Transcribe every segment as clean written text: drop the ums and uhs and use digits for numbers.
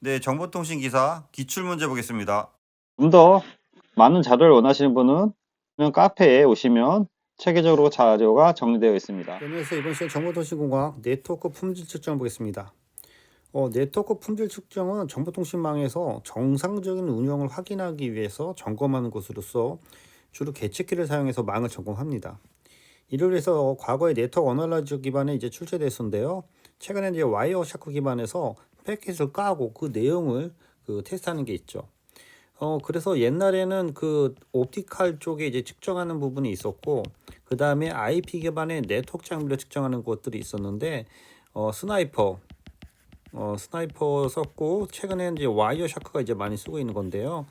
네, 정보통신 기사 기출문제 보겠습니다. 좀 더 많은 자료를 원하시는 분은 그냥 카페에 오시면 체계적으로 자료가 정리되어 있습니다. 안녕하세요. 이번 시간 정보통신공학 네트워크 품질 측정을 보겠습니다. 네트워크 품질 측정은 정보통신망에서 정상적인 운영을 확인하기 위해서 점검하는 것으로서 주로 계측기를 사용해서 망을 점검합니다. 이를 위해서 과거에 네트워크 어널라이저 기반에 출시됐었는데요. 최근에 와이어샤크 기반에서 패킷을 까고 그 내용을 테스트하는 게 있죠. 그래서 옛날에는 옵티컬 쪽에 측정하는 부분이 있었고, 그 다음에 IP 기반의 네트워크 장비로 측정하는 것들이 있었는데, 스나이퍼 썼고, 최근에 와이어 샤크가 많이 쓰고 있는 건데요.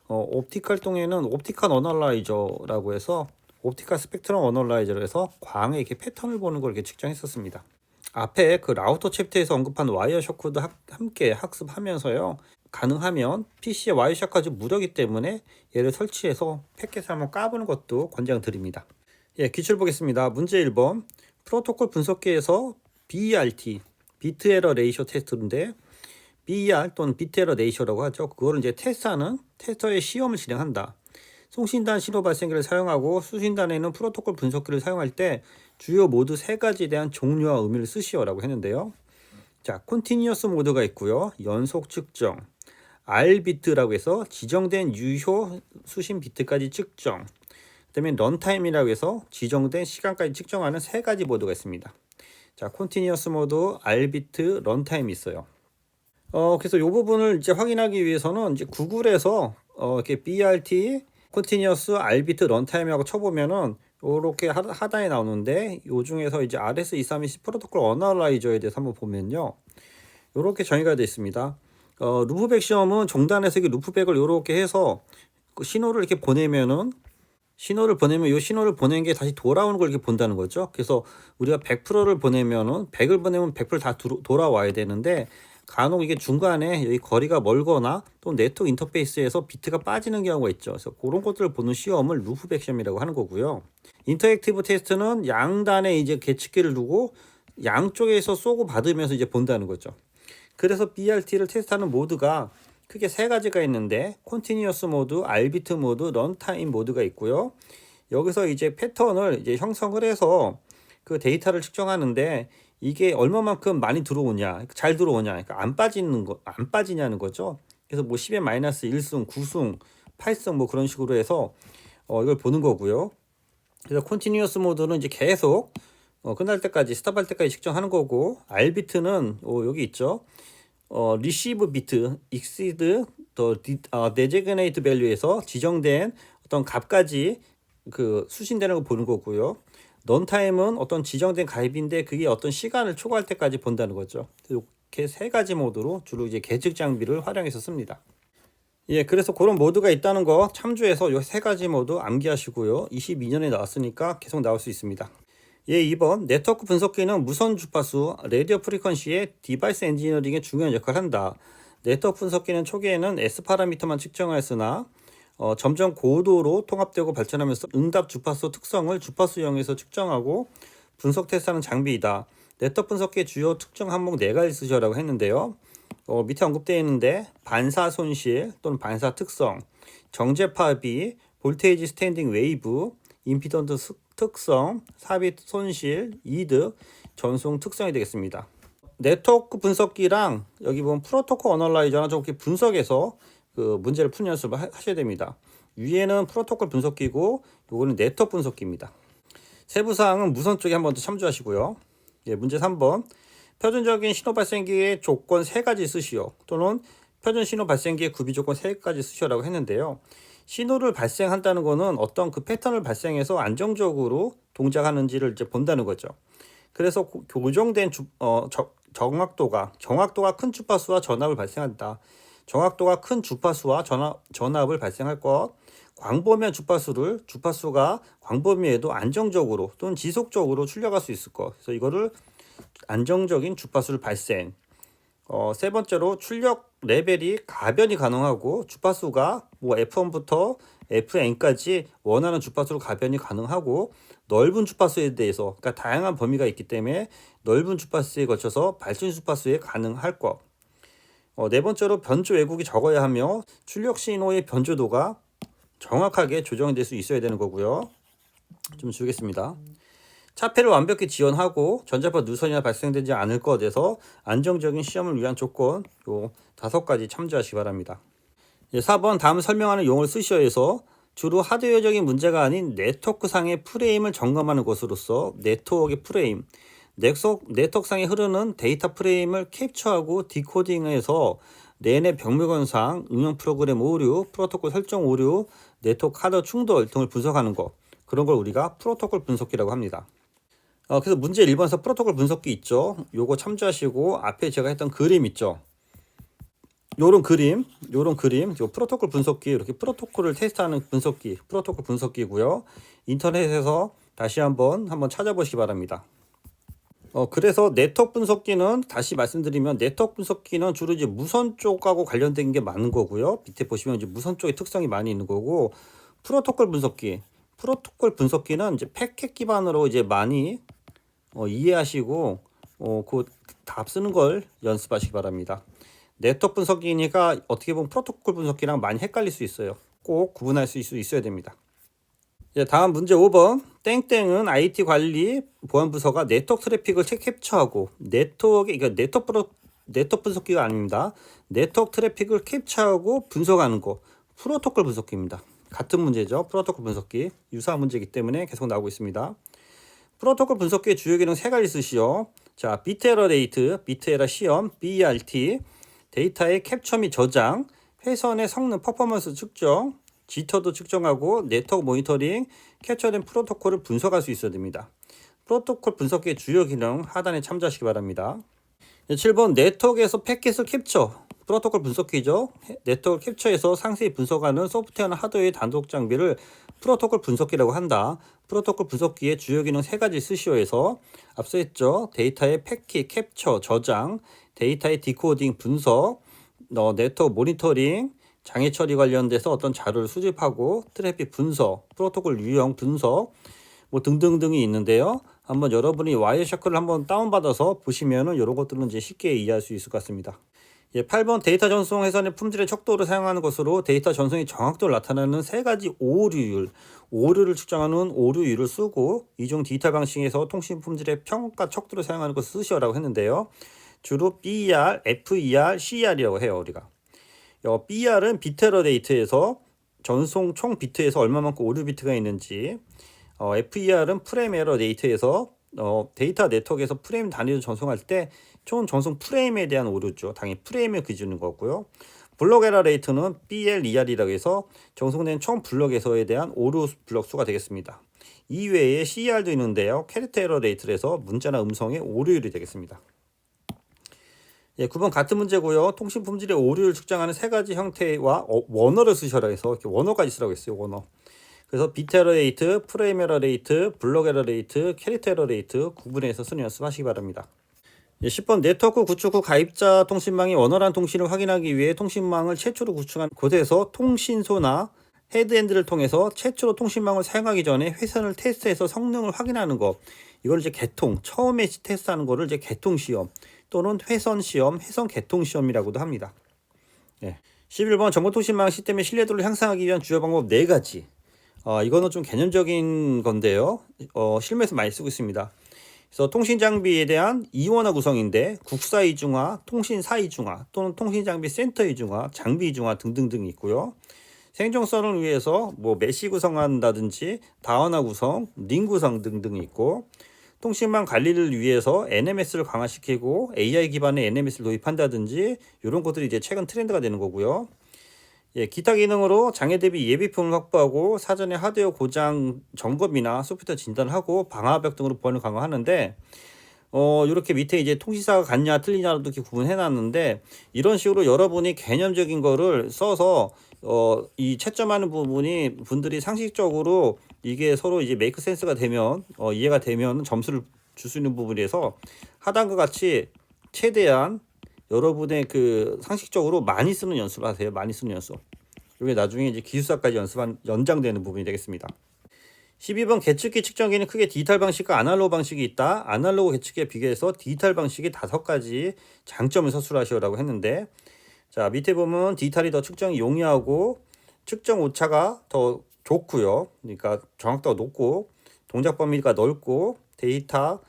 옵티컬 동에는 옵티컬 어널라이저라고 해서, 옵티컬 스펙트럼 어널라이저로 해서 광의 패턴을 보는 걸 측정했었습니다. 앞에 라우터 챕터에서 언급한 와이어 샤크도 함께 학습하면서요. 가능하면 PC에 와이어샤크가 무료이기 때문에 얘를 설치해서 패킷을 한번 까보는 것도 권장드립니다. 기출 보겠습니다. 문제 1번. 프로토콜 분석기에서 BERT, 비트 에러 레이쇼 테스트인데, BER 또는 비트 에러 레이쇼라고 하죠. 그거를 테스트하는 테스터의 시험을 진행한다. 송신단 신호 발생기를 사용하고 수신단에는 프로토콜 분석기를 사용할 때 주요 모드 3가지에 대한 종류와 의미를 쓰시오라고 했는데요. 자, 컨티니어스 모드가 있고요. 연속 측정. R비트라고 해서 지정된 유효 수신 비트까지 측정. 그다음에 런타임이라고 해서 지정된 시간까지 측정하는 3가지 모드가 있습니다. 자, 컨티니어스 모드, R비트, 런타임이 있어요. 그래서 이 부분을 확인하기 위해서는 구글에서 이렇게 BRT, 컨티니어스, R비트, 런타임이라고 쳐보면은 이렇게 하단에 나오는데, 이 중에서 RS232C 프로토콜 어널라이저에 대해서 한번 보면요, 이렇게 정의가 되어 있습니다. 루프백 시험은 종단에서 루프백을 이렇게 해서 신호를 이렇게 보내면은, 이 신호를 보낸 게 다시 돌아오는 걸 이렇게 본다는 거죠. 그래서 우리가 100%를 보내면은 100을 보내면 100%다 돌아와야 되는데, 간혹 이게 중간에 여기 거리가 멀거나 또 네트워크 인터페이스에서 비트가 빠지는 경우가 있죠. 그래서 그런 것들을 보는 시험을 루프백 시험이라고 하는 거고요. 인터랙티브 테스트는 양단에 계측기를 두고 양쪽에서 쏘고 받으면서 본다는 거죠. 그래서 BRT를 테스트하는 모드가 크게 3가지가 있는데, 컨티니어스 모드, R비트 모드, 런타임 모드가 있고요. 여기서 패턴을 형성을 해서 그 데이터를 측정하는데, 이게 얼마만큼 많이 들어오냐, 잘 들어오냐, 그러니까 안 빠지냐는 거죠. 그래서 10의 마이너스 1승, 9승, 8승 그런 식으로 해서 이걸 보는 거고요. 그래서 컨티니어스 모드는 계속 끝날 때까지, 스탑할 때까지 측정하는 거고, R비트는 여기 있죠. receive bit exceed the designate value에서 지정된 어떤 값까지 수신되는 걸 보는 거고요. 런타임은 어떤 지정된 값인데 그게 어떤 시간을 초과할 때까지 본다는 거죠. 이렇게 3가지 모드로 주로 계측 장비를 활용해서 씁니다. 그래서 그런 모드가 있다는 거 참조해서 이 3가지 모드 암기하시고요. 22년에 나왔으니까 계속 나올 수 있습니다. 2번. 네트워크 분석기는 무선 주파수, 라디오 프리퀀시의 디바이스 엔지니어링에 중요한 역할을 한다. 네트워크 분석기는 초기에는 S 파라미터만 측정하였으나 점점 고도로 통합되고 발전하면서 응답 주파수 특성을 주파수형에서 측정하고 분석 테스트하는 장비이다. 네트워크 분석기의 주요 특정 항목 4가지 쓰셔라고 했는데요. 밑에 언급되어 있는데, 반사 손실 또는 반사 특성, 정제파 비, 볼테이지 스탠딩 웨이브, 임피던스 특성, 삽입 손실, 이득, 전송 특성이 되겠습니다. 네트워크 분석기랑 여기 보면 프로토콜 어널라이저나 저렇게 분석해서 문제를 푸는 연습을 하셔야 됩니다. 위에는 프로토콜 분석기고, 요거는 네트워크 분석기입니다. 세부사항은 무선 쪽에 한번 더 참조하시고요. 문제 3번. 표준적인 신호 발생기의 조건 3가지 쓰시오, 또는 표준 신호 발생기의 구비 조건 3가지 쓰시오라고 했는데요. 신호를 발생한다는 것은 어떤 패턴을 발생해서 안정적으로 동작하는지를 본다는 거죠. 그래서 교정된 정확도가 큰 주파수와 전압을 발생한다. 정확도가 큰 주파수와 전압을 발생할 것. 광범위한 주파수가 광범위에도 안정적으로 또는 지속적으로 출력할 수 있을 것. 그래서 이거를 안정적인 주파수를 발생. 3번째로 출력 레벨이 가변이 가능하고, 주파수가 F1부터 FN까지 원하는 주파수로 가변이 가능하고, 넓은 주파수에 대해서, 그러니까 다양한 범위가 있기 때문에 넓은 주파수에 거쳐서 발전 주파수에 가능할 것. 네 번째로 변조 왜곡이 적어야 하며 출력 신호의 변조도가 정확하게 조정될 수 있어야 되는 거고요. 좀 줄이겠습니다. 차폐를 완벽히 지원하고 전자파 누선이나 발생되지 않을 것에서 안정적인 시험을 위한 조건 요 5가지 참조하시기 바랍니다. 4번 다음 설명하는 용어를 쓰셔야 해서 주로 하드웨어적인 문제가 아닌 네트워크상의 프레임을 점검하는 것으로서 네트워크의 프레임, 네트워크상에 흐르는 데이터 프레임을 캡처하고 디코딩해서 내내 병렬건상, 응용 프로그램 오류, 프로토콜 설정 오류, 네트워크 하드 충돌 등을 분석하는 것, 그런 걸 우리가 프로토콜 분석기라고 합니다. 그래서 문제 1번에서 프로토콜 분석기 있죠. 요거 참조하시고 앞에 제가 했던 그림 있죠. 요런 그림, 요 프로토콜 분석기, 이렇게 프로토콜을 테스트하는 분석기, 프로토콜 분석기고요. 인터넷에서 다시 한번 찾아보시기 바랍니다. 그래서 네트워크 분석기는 다시 말씀드리면 네트워크 분석기는 주로 이제 무선 쪽하고 관련된 게 많은 거고요. 밑에 보시면 이제 무선 쪽의 특성이 많이 있는 거고, 프로토콜 분석기는 이제 패킷 기반으로 이제 많이 이해하시고 그 답 쓰는 걸 연습하시기 바랍니다. 네트워크 분석기니까 어떻게 보면 프로토콜 분석기랑 많이 헷갈릴 수 있어요. 꼭 구분할 수 있어야 됩니다. 다음 문제 5번. 땡땡은 IT 관리 보안 부서가 네트워크 트래픽을 캡처하고 그러니까 네트워크 분석기가 아닙니다. 네트워크 트래픽을 캡처하고 분석하는 거 프로토콜 분석기입니다. 같은 문제죠. 프로토콜 분석기 유사한 문제이기 때문에 계속 나오고 있습니다. 프로토콜 분석기의 주요 기능 3가지 쓰시오. 자, 비트 에러 레이트, 비트 에러 시험, BERT, 데이터의 캡처 및 저장, 회선의 성능 퍼포먼스 측정, 지터도 측정하고 네트워크 모니터링, 캡처된 프로토콜을 분석할 수 있어야 됩니다. 프로토콜 분석기의 주요 기능 하단에 참조하시기 바랍니다. 7번 네트워크에서 패킷을 캡처, 프로토콜 분석기죠. 네트워크 캡처에서 상세히 분석하는 소프트웨어나 하드웨어의 단독 장비를 프로토콜 분석기라고 한다. 프로토콜 분석기의 주요 기능 3가지 쓰시오에서 앞서 했죠. 데이터의 패킷 캡처, 저장, 데이터의 디코딩, 분석, 네트워크 모니터링, 장애 처리 관련돼서 어떤 자료를 수집하고 트래픽 분석, 프로토콜 유형 분석 등등등이 있는데요. 한번 여러분이 와이어샤크를 한번 다운받아서 보시면은 이런 것들은 이제 쉽게 이해할 수 있을 것 같습니다. 8번 데이터 전송 회선의 품질의 척도를 사용하는 것으로 데이터 전송의 정확도를 나타내는 3가지 오류를 측정하는 오류율을 쓰고 이중 디지털 방식에서 통신 품질의 평가 척도를 사용하는 것을 쓰시오라고 했는데요. 주로 BER, FER, CER이라고 해요. 우리가 BER은 비트에러 데이터에서 전송 총 비트에서 얼마만큼 오류 비트가 있는지, FER은 프레임 에러 데이터에서 데이터 네트워크에서 프레임 단위를 전송할 때 총 전송 프레임에 대한 오류죠. 당연히 프레임을 기준인 거고요. 블록 에러 레이트는 BLER이라고 해서 전송된 총 블록에서에 대한 오류 블록 수가 되겠습니다. 이외에 CER도 있는데요. 캐릭터 에러 레이트에서 문자나 음성의 오류율이 되겠습니다. 9번 같은 문제고요. 통신 품질의 오류를 측정하는 3가지 형태와 원어를 쓰셔라 해서 이렇게 원어까지 쓰라고 했어요. 원어. 그래서 비트 에러 레이트, 프레임 에러 레이트, 블록 에러 레이트, 캐릭터 에러 레이트 구분해서 쓰는 연습하시기 바랍니다. 10번 네트워크 구축 후 가입자 통신망이 원활한 통신을 확인하기 위해 통신망을 최초로 구축한 곳에서 통신소나 헤드엔드를 통해서 최초로 통신망을 사용하기 전에 회선을 테스트해서 성능을 확인하는 것. 이걸 이제 개통, 처음에 테스트하는 거를 이제 개통 시험 또는 회선 시험, 회선 개통 시험이라고도 합니다. 11번 정보통신망 시스템의 신뢰도를 향상하기 위한 주요 방법 4가지. 이거는 좀 개념적인 건데요. 실무에서 많이 쓰고 있습니다. 그래서 통신 장비에 대한 이원화 구성인데 국사 이중화, 통신사 이중화 또는 통신 장비 센터 이중화, 장비 이중화 등등등이 있고요. 생존성을 위해서 메시 구성한다든지 다원화 구성, 링 구성 등등이 있고, 통신망 관리를 위해서 NMS를 강화시키고 AI 기반의 NMS를 도입한다든지 이런 것들이 이제 최근 트렌드가 되는 거고요. 기타 기능으로 장애 대비 예비품을 확보하고 사전에 하드웨어 고장 점검이나 소프트웨어 진단을 하고 방화벽 등으로 보안을 강화하는데, 이렇게 밑에 이제 통신사가 같냐 틀리냐도 이렇게 구분해 놨는데, 이런 식으로 여러분이 개념적인 거를 써서 이 채점하는 부분이 분들이 상식적으로 이게 서로 이제 메이크 센스가 되면 이해가 되면 점수를 줄 수 있는 부분에서 하단과 같이 최대한 여러분의 그 상식적으로 많이 쓰는 연습을 하세요. 많이 쓰는 연습. 이게 나중에 이제 기술사까지 연장되는 부분이 되겠습니다. 12번 계측기 측정기는 크게 디지털 방식과 아날로그 방식이 있다. 아날로그 계측기에 비교해서 디지털 방식이 5가지 장점을 서술하시오라고 했는데, 자, 밑에 보면 디지털이 더 측정이 용이하고 측정 오차가 더 좋고요. 그러니까 정확도가 높고 동작 범위가 넓고 데이터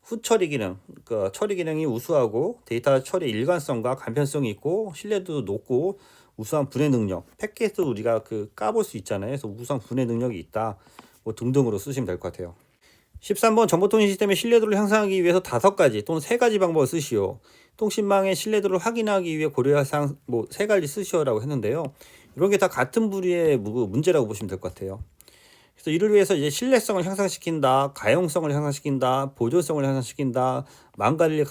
후처리 기능, 그 처리 기능이 우수하고 데이터 처리 일관성과 간편성이 있고 신뢰도도 높고 우수한 분해 능력, 패킷도 우리가 그 까볼 수 있잖아요. 그래서 우수한 분해 능력이 있다. 뭐 등등으로 쓰시면 될 것 같아요. 13번 정보통신 시스템의 신뢰도를 향상하기 위해서 5가지 또는 3가지 방법을 쓰시오. 통신망의 신뢰도를 확인하기 위해 고려할 사항 뭐 3가지 쓰시오라고 했는데요. 이런 게 다 같은 부류의 문제라고 보시면 될 것 같아요. 그래서 이를 위해서 이제 신뢰성을 향상시킨다, 가용성을 향상시킨다, 보조성을 향상시킨다, 망가리를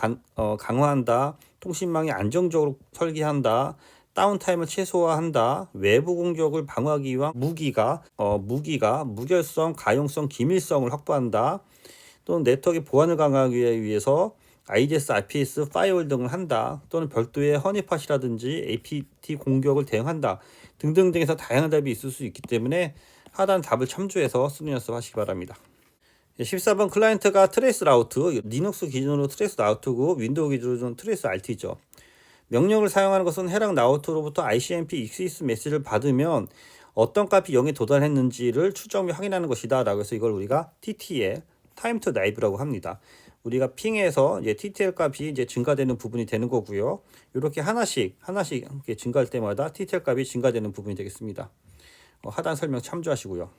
강화한다, 통신망이 안정적으로 설계한다, 다운타임을 최소화한다, 외부 공격을 방어하기 위한 무기가 무결성, 가용성, 기밀성을 확보한다, 또는 네트워크의 보안을 강화하기 위해서 IDS, IPS, 파이어월 등을 한다, 또는 별도의 허니팟이라든지 APT 공격을 대응한다 등등 등에서 다양한 답이 있을 수 있기 때문에 하단 답을 참조해서 수능 연습하시기 바랍니다. 14번 클라이언트가 트레이스 라우트, 리눅스 기준으로 트레이스 라우트고 윈도우 기준으로는 트레이스 RT죠. 명령을 사용하는 것은 해당 라우터로부터 ICMP 익시스 메시지를 받으면 어떤 값이 0에 도달했는지를 추적 및 확인하는 것이다 라고 해서 이걸 우리가 TTL, Time to Live라고 합니다. 우리가 핑에서 이제 TTL 값이 이제 증가되는 부분이 되는 거고요. 이렇게 하나씩 이렇게 증가할 때마다 TTL 값이 증가되는 부분이 되겠습니다. 하단 설명 참조하시고요.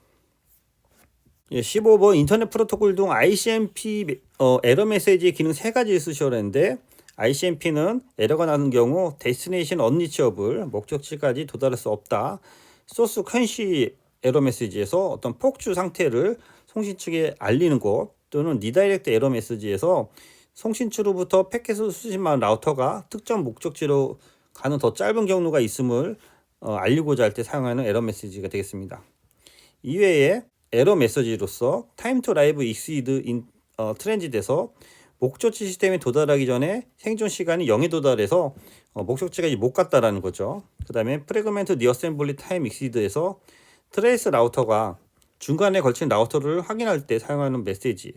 15번 인터넷 프로토콜 중 ICMP 에러 메시지 기능 3가지 쓰셔라는데 ICMP는 에러가 나는 경우 데스티네이션 언리치어블 목적지까지 도달할 수 없다. 소스 퀀시 에러 메시지에서 어떤 폭주 상태를 송신 측에 알리는 것 또는 리다이렉트 에러 메시지에서 송신 측으로부터 패킷을 수신한 라우터가 특정 목적지로 가는 더 짧은 경로가 있음을 알리고자 할 때 사용하는 에러 메시지가 되겠습니다. 이외에 에러 메시지로서 Time to Live exceed in 트랜짓에서 목적지 시스템에 도달하기 전에 생존 시간이 0에 도달해서 목적지까지 못 갔다라는 거죠. 그 다음에 프래그먼트 리어셈블리 타임 익시드에서 트레이스 라우터가 중간에 걸친 라우터를 확인할 때 사용하는 메시지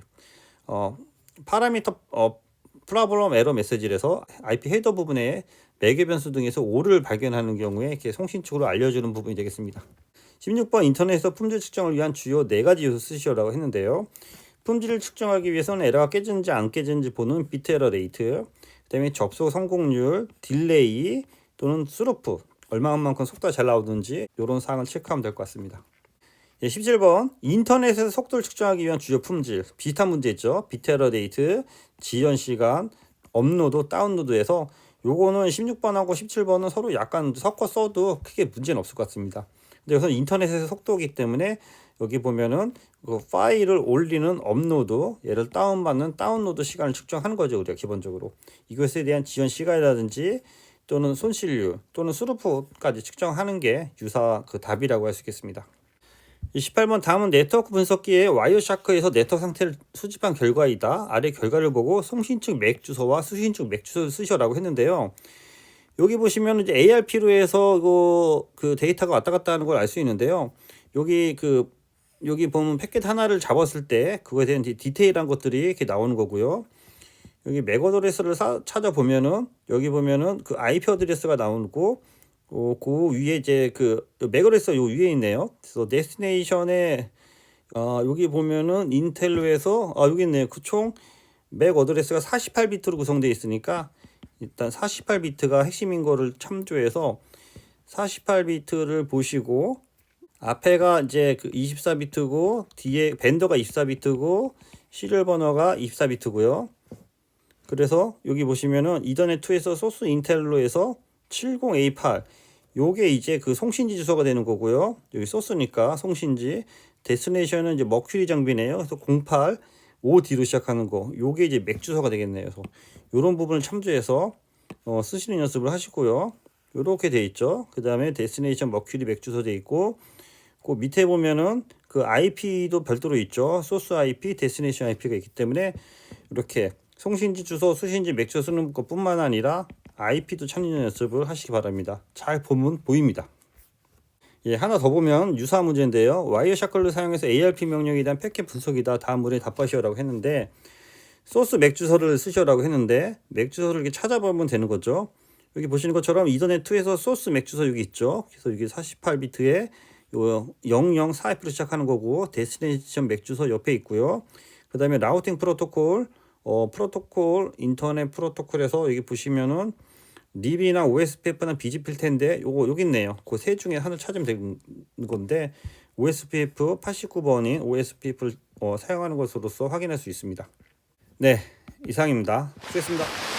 파라미터 프로블럼 에러 메시지에서 IP 헤더 부분에 매개 변수 등에서 오류를 발견하는 경우에 이렇게 송신축으로 알려주는 부분이 되겠습니다. 16번 인터넷에서 품질 측정을 위한 주요 4가지 요소 쓰시오라고 했는데요. 품질을 측정하기 위해서는 에러가 깨지는지 안 깨지는지 보는 비트 에러 레이트, 그 다음에 접속 성공률, 딜레이 또는 스루프 얼마만큼 속도가 잘 나오는지 이런 사항을 체크하면 될 것 같습니다. 17번 인터넷에서 속도를 측정하기 위한 주요 품질 비슷한 문제 있죠. 비트 에러 레이트, 지연 시간, 업로드, 다운로드에서 요거는 16번하고 17번은 서로 약간 섞어 써도 크게 문제는 없을 것 같습니다. 근데 여기서 인터넷에서 속도이기 때문에 여기 보면은 그 파일을 올리는 업로드, 얘를 다운받는 다운로드 시간을 측정하는 거죠. 우리가 기본적으로 이것에 대한 지연 시간이라든지 또는 손실률 또는 스루프까지 측정하는 게 유사 그 답이라고 할 수 있겠습니다. 18번 다음은 네트워크 분석기의 와이어샤크에서 네트워크 상태를 수집한 결과이다. 아래 결과를 보고 송신측 맥 주소와 수신측 맥 주소를 쓰셔라고 했는데요. 여기 보시면 이제 ARP로 해서 그 데이터가 왔다 갔다 하는 걸 알 수 있는데요. 여기 보면 패킷 하나를 잡았을 때 그거에 대한 디테일한 것들이 이렇게 나오는 거고요. 여기 맥 어드레스를 찾아보면은 여기 보면은 그 IP 어드레스가 나오고 그 위에 이제 그 맥 어드레스가 요 위에 있네요. 그래서 데스티네이션에 여기 보면은 인텔로에서 여기 있네요. 그 총 맥 어드레스가 48비트로 구성되어 있으니까 일단 48비트가 핵심인 거를 참조해서 48비트를 보시고 앞에가 이제 그 24비트고 뒤에 벤더가 24비트고 시리얼 번호가 24비트고요. 그래서 여기 보시면은 이더넷 2에서 소스 인텔로에서 70A8 요게 이제 그 송신지 주소가 되는 거고요. 여기 소스니까 송신지, 데스티네이션은 이제 머큐리 장비네요. 그래서 08 5D로 시작하는 거 요게 이제 맥 주소가 되겠네요. 그래서 요런 부분을 참조해서 쓰시는 연습을 하시고요. 요렇게 돼 있죠. 그 다음에 데스티네이션 머큐리 맥 주소 돼 있고 그 밑에 보면은 그 IP도 별도로 있죠. 소스 IP, 데스티네이션 IP가 있기 때문에 이렇게 송신지 주소, 수신지 맥 주소 쓰는 것뿐만 아니라 IP도 찾는 연습을 하시기 바랍니다. 잘 보면 보입니다. 하나 더 보면 유사한 문제인데요. 와이어샤클을 사용해서 ARP 명령에 대한 패킷 분석이다. 다음 문에 답하시오라고 했는데 소스 맥 주소를 쓰시오라고 했는데 맥 주소를 이렇게 찾아보면 되는 거죠. 여기 보시는 것처럼 이더넷2에서 소스 맥 주소 여기 있죠. 그래서 여기 48비트에 요 004F로 시작하는 거고 데스티네이션 맥 주소 옆에 있고요. 그 다음에 라우팅 프로토콜, 프로토콜 인터넷 프로토콜에서 여기 보시면은 립이나 OSPF나 BGP일 텐데 요거 여기 있네요. 그 세 중에 하나를 찾으면 되는 건데 OSPF 89번인 OSPF를 사용하는 것으로서 확인할 수 있습니다. 네, 이상입니다. 수고했습니다.